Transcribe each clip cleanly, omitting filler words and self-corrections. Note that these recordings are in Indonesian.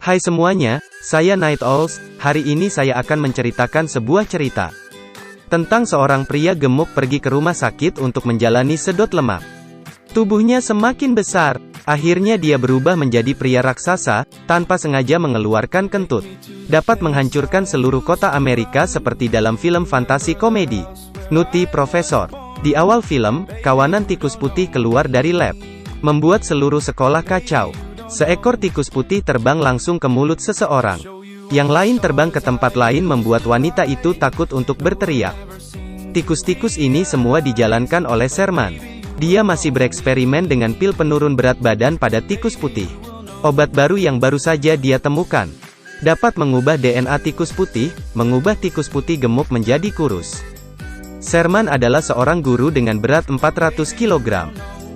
Hai semuanya, saya Night Owls. Hari ini saya akan menceritakan sebuah cerita tentang seorang pria gemuk pergi ke rumah sakit untuk menjalani sedot lemak. Tubuhnya semakin besar, akhirnya dia berubah menjadi pria raksasa, tanpa sengaja mengeluarkan kentut. Dapat menghancurkan seluruh kota Amerika seperti dalam film fantasi komedi, Nutty Professor. Di awal film, kawanan tikus putih keluar dari lab, membuat seluruh sekolah kacau. Seekor tikus putih terbang langsung ke mulut seseorang. Yang lain terbang ke tempat lain membuat wanita itu takut untuk berteriak. Tikus-tikus ini semua dijalankan oleh Sherman. Dia masih bereksperimen dengan pil penurun berat badan pada tikus putih. Obat baru yang baru saja dia temukan dapat mengubah DNA tikus putih, mengubah tikus putih gemuk menjadi kurus. Sherman adalah seorang guru dengan berat 400 kg.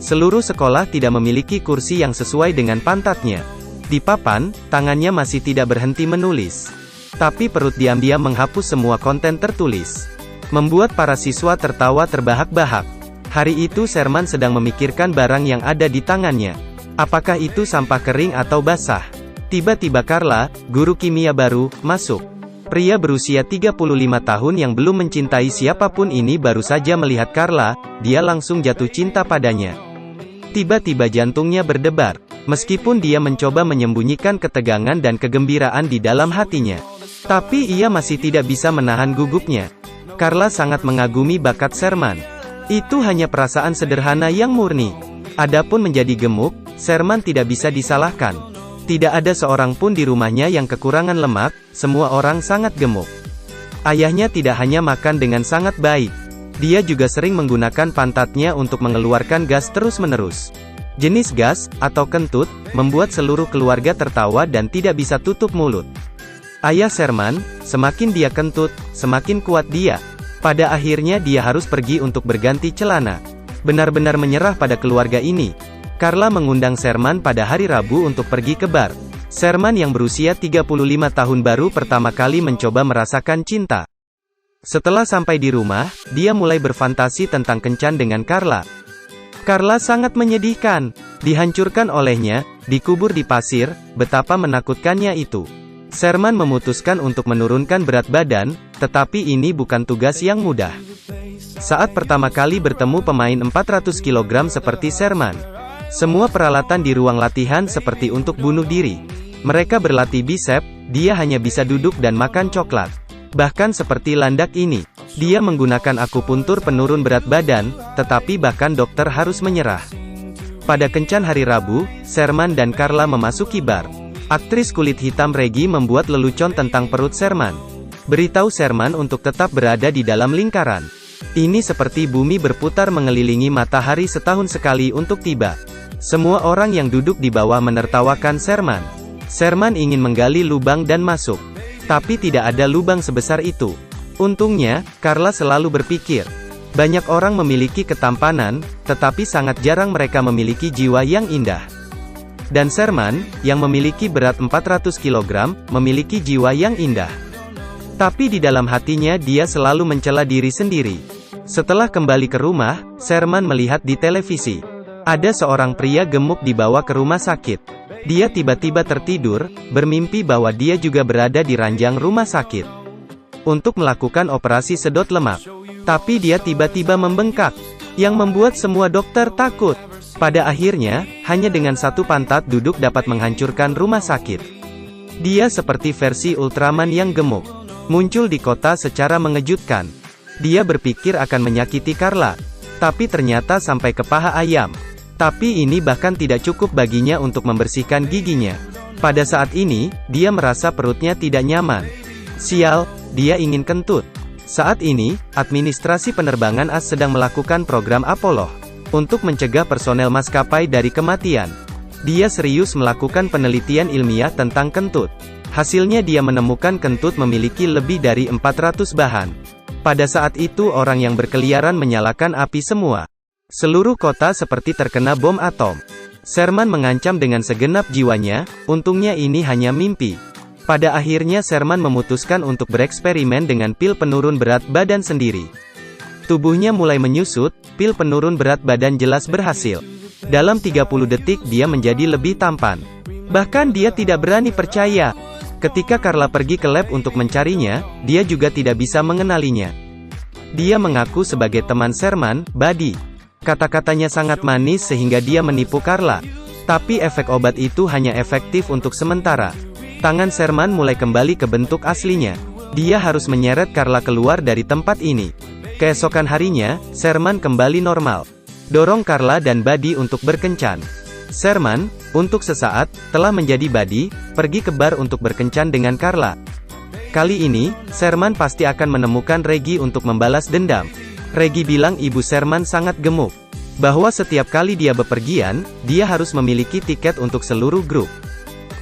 Seluruh sekolah tidak memiliki kursi yang sesuai dengan pantatnya. Di papan, tangannya masih tidak berhenti menulis. Tapi perut diam-diam menghapus semua konten tertulis, membuat para siswa tertawa terbahak-bahak. Hari itu Sherman sedang memikirkan barang yang ada di tangannya. Apakah itu sampah kering atau basah? Tiba-tiba Carla, guru kimia baru, masuk. Pria berusia 35 tahun yang belum mencintai siapapun ini baru saja melihat Carla, dia langsung jatuh cinta padanya. Tiba-tiba jantungnya berdebar. Meskipun dia mencoba menyembunyikan ketegangan dan kegembiraan di dalam hatinya, tapi ia masih tidak bisa menahan gugupnya. Carla sangat mengagumi bakat Sherman. Itu hanya perasaan sederhana yang murni. Adapun menjadi gemuk, Sherman tidak bisa disalahkan. Tidak ada seorang pun di rumahnya yang kekurangan lemak, semua orang sangat gemuk. Ayahnya tidak hanya makan dengan sangat baik, dia juga sering menggunakan pantatnya untuk mengeluarkan gas terus-menerus. Jenis gas, atau kentut, membuat seluruh keluarga tertawa dan tidak bisa tutup mulut. Ayah Sherman, semakin dia kentut, semakin kuat dia. Pada akhirnya dia harus pergi untuk berganti celana. Benar-benar menyerah pada keluarga ini. Carla mengundang Sherman pada hari Rabu untuk pergi ke bar. Sherman yang berusia 35 tahun baru pertama kali mencoba merasakan cinta. Setelah sampai di rumah, dia mulai berfantasi tentang kencan dengan Carla. Carla sangat menyedihkan, dihancurkan olehnya, dikubur di pasir, betapa menakutkannya itu. Sherman memutuskan untuk menurunkan berat badan, tetapi ini bukan tugas yang mudah. Saat pertama kali bertemu pemain 400 kg seperti Sherman, semua peralatan di ruang latihan seperti untuk bunuh diri. Mereka berlatih bisep, dia hanya bisa duduk dan makan coklat. Bahkan seperti landak ini, dia menggunakan akupuntur penurun berat badan, tetapi bahkan dokter harus menyerah. Pada kencan hari Rabu, Sherman dan Carla memasuki bar. Aktris kulit hitam Reggie membuat lelucon tentang perut Sherman. Beritahu Sherman untuk tetap berada di dalam lingkaran. Ini seperti bumi berputar mengelilingi matahari setahun sekali untuk tiba. Semua orang yang duduk di bawah menertawakan Sherman. Sherman ingin menggali lubang dan masuk. Tapi tidak ada lubang sebesar itu. Untungnya, Carla selalu berpikir, banyak orang memiliki ketampanan, tetapi sangat jarang mereka memiliki jiwa yang indah. Dan Sherman, yang memiliki berat 400 kg, memiliki jiwa yang indah. Tapi di dalam hatinya dia selalu mencela diri sendiri. Setelah kembali ke rumah, Sherman melihat di televisi. Ada seorang pria gemuk dibawa ke rumah sakit. Dia tiba-tiba tertidur, bermimpi bahwa dia juga berada di ranjang rumah sakit untuk melakukan operasi sedot lemak. Tapi dia tiba-tiba membengkak, yang membuat semua dokter takut. Pada akhirnya, hanya dengan satu pantat duduk dapat menghancurkan rumah sakit. Dia seperti versi Ultraman yang gemuk, muncul di kota secara mengejutkan. Dia berpikir akan menyakiti Carla, tapi ternyata sampai ke paha ayam. Tapi ini bahkan tidak cukup baginya untuk membersihkan giginya. Pada saat ini, dia merasa perutnya tidak nyaman. Sial, dia ingin kentut. Saat ini, administrasi penerbangan AS sedang melakukan program Apollo untuk mencegah personel maskapai dari kematian. Dia serius melakukan penelitian ilmiah tentang kentut. Hasilnya dia menemukan kentut memiliki lebih dari 400 bahan. Pada saat itu orang yang berkeliaran menyalakan api semua. Seluruh kota seperti terkena bom atom. Sherman mengancam dengan segenap jiwanya, untungnya ini hanya mimpi. Pada akhirnya Sherman memutuskan untuk bereksperimen dengan pil penurun berat badan sendiri. Tubuhnya mulai menyusut, pil penurun berat badan jelas berhasil. Dalam 30 detik dia menjadi lebih tampan. Bahkan dia tidak berani percaya. Ketika Carla pergi ke lab untuk mencarinya, dia juga tidak bisa mengenalinya. Dia mengaku sebagai teman Sherman, Buddy. Kata-katanya sangat manis sehingga dia menipu Carla. Tapi efek obat itu hanya efektif untuk sementara. Tangan Sherman mulai kembali ke bentuk aslinya. Dia harus menyeret Carla keluar dari tempat ini. Keesokan harinya, Sherman kembali normal. Dorong Carla dan Buddy untuk berkencan. Sherman, untuk sesaat, telah menjadi Buddy, pergi ke bar untuk berkencan dengan Carla. Kali ini, Sherman pasti akan menemukan Reggie untuk membalas dendam. Reggie bilang ibu Sherman sangat gemuk. Bahwa setiap kali dia bepergian, dia harus memiliki tiket untuk seluruh grup.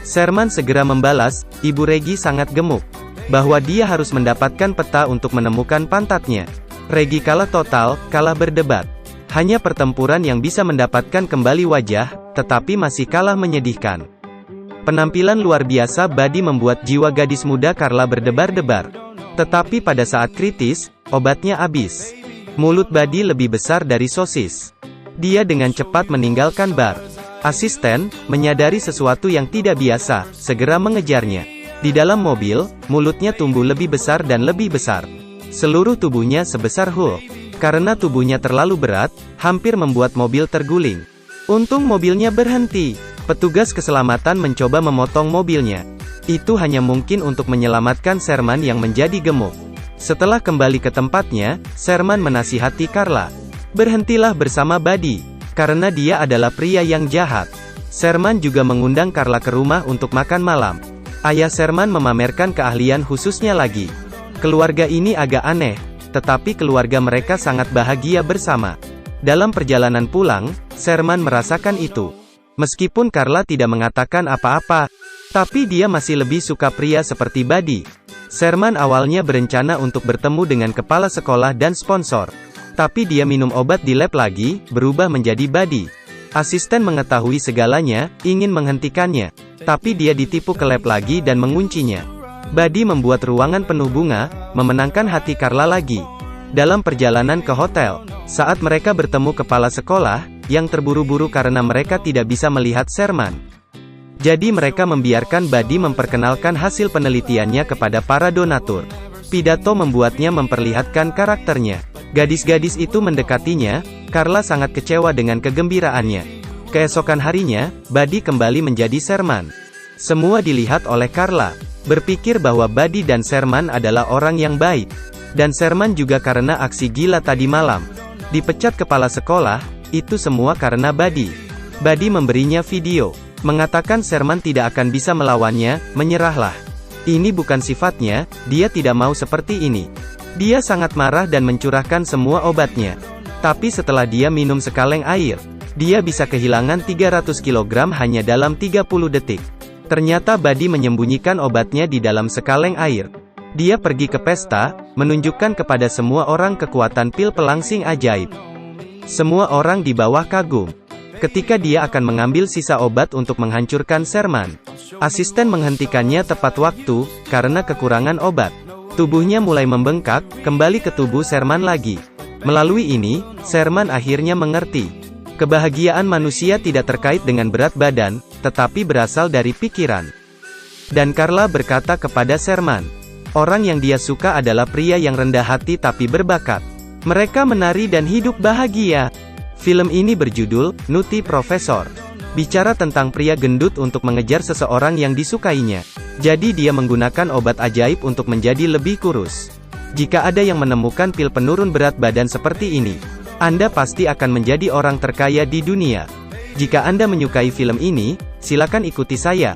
Sherman segera membalas, ibu Reggie sangat gemuk. Bahwa dia harus mendapatkan peta untuk menemukan pantatnya. Reggie kalah total, kalah berdebat. Hanya pertempuran yang bisa mendapatkan kembali wajah, tetapi masih kalah menyedihkan. Penampilan luar biasa Buddy membuat jiwa gadis muda Carla berdebar-debar. Tetapi pada saat kritis, obatnya habis. Mulut Buddy lebih besar dari sosis. Dia dengan cepat meninggalkan bar. Asisten, menyadari sesuatu yang tidak biasa, segera mengejarnya. Di dalam mobil, mulutnya tumbuh lebih besar dan lebih besar. Seluruh tubuhnya sebesar Hulk. Karena tubuhnya terlalu berat, hampir membuat mobil terguling. Untung mobilnya berhenti. Petugas keselamatan mencoba memotong mobilnya. Itu hanya mungkin untuk menyelamatkan Sherman yang menjadi gemuk. Setelah kembali ke tempatnya, Sherman menasihati Carla. Berhentilah bersama Buddy, karena dia adalah pria yang jahat. Sherman juga mengundang Carla ke rumah untuk makan malam. Ayah Sherman memamerkan keahlian khususnya lagi. Keluarga ini agak aneh, tetapi keluarga mereka sangat bahagia bersama. Dalam perjalanan pulang, Sherman merasakan itu. Meskipun Carla tidak mengatakan apa-apa, tapi dia masih lebih suka pria seperti Buddy. Sherman awalnya berencana untuk bertemu dengan kepala sekolah dan sponsor. Tapi dia minum obat di lab lagi, berubah menjadi Buddy. Asisten mengetahui segalanya, ingin menghentikannya. Tapi dia ditipu ke lab lagi dan menguncinya. Buddy membuat ruangan penuh bunga, memenangkan hati Carla lagi. Dalam perjalanan ke hotel, saat mereka bertemu kepala sekolah, yang terburu-buru karena mereka tidak bisa melihat Sherman. Jadi mereka membiarkan Buddy memperkenalkan hasil penelitiannya kepada para donatur. Pidato membuatnya memperlihatkan karakternya. Gadis-gadis itu mendekatinya, Carla sangat kecewa dengan kegembiraannya. Keesokan harinya, Buddy kembali menjadi Sherman. Semua dilihat oleh Carla. Berpikir bahwa Buddy dan Sherman adalah orang yang baik. Dan Sherman juga karena aksi gila tadi malam. Dipecat kepala sekolah, itu semua karena Buddy. Buddy memberinya video. Mengatakan Sherman tidak akan bisa melawannya, menyerahlah. Ini bukan sifatnya, dia tidak mau seperti ini. Dia sangat marah dan mencurahkan semua obatnya. Tapi setelah dia minum sekaleng air, dia bisa kehilangan 300 kg hanya dalam 30 detik. Ternyata Buddy menyembunyikan obatnya di dalam sekaleng air. Dia pergi ke pesta, menunjukkan kepada semua orang kekuatan pil pelangsing ajaib. Semua orang di bawah kagum. Ketika dia akan mengambil sisa obat untuk menghancurkan Sherman, asisten menghentikannya tepat waktu, karena kekurangan obat. Tubuhnya mulai membengkak, kembali ke tubuh Sherman lagi. Melalui ini, Sherman akhirnya mengerti. Kebahagiaan manusia tidak terkait dengan berat badan, tetapi berasal dari pikiran. Dan Carla berkata kepada Sherman, orang yang dia suka adalah pria yang rendah hati tapi berbakat. Mereka menari dan hidup bahagia. Film ini berjudul, Nutty Professor. Bicara tentang pria gendut untuk mengejar seseorang yang disukainya. Jadi dia menggunakan obat ajaib untuk menjadi lebih kurus. Jika ada yang menemukan pil penurun berat badan seperti ini, Anda pasti akan menjadi orang terkaya di dunia. Jika Anda menyukai film ini, silakan ikuti saya.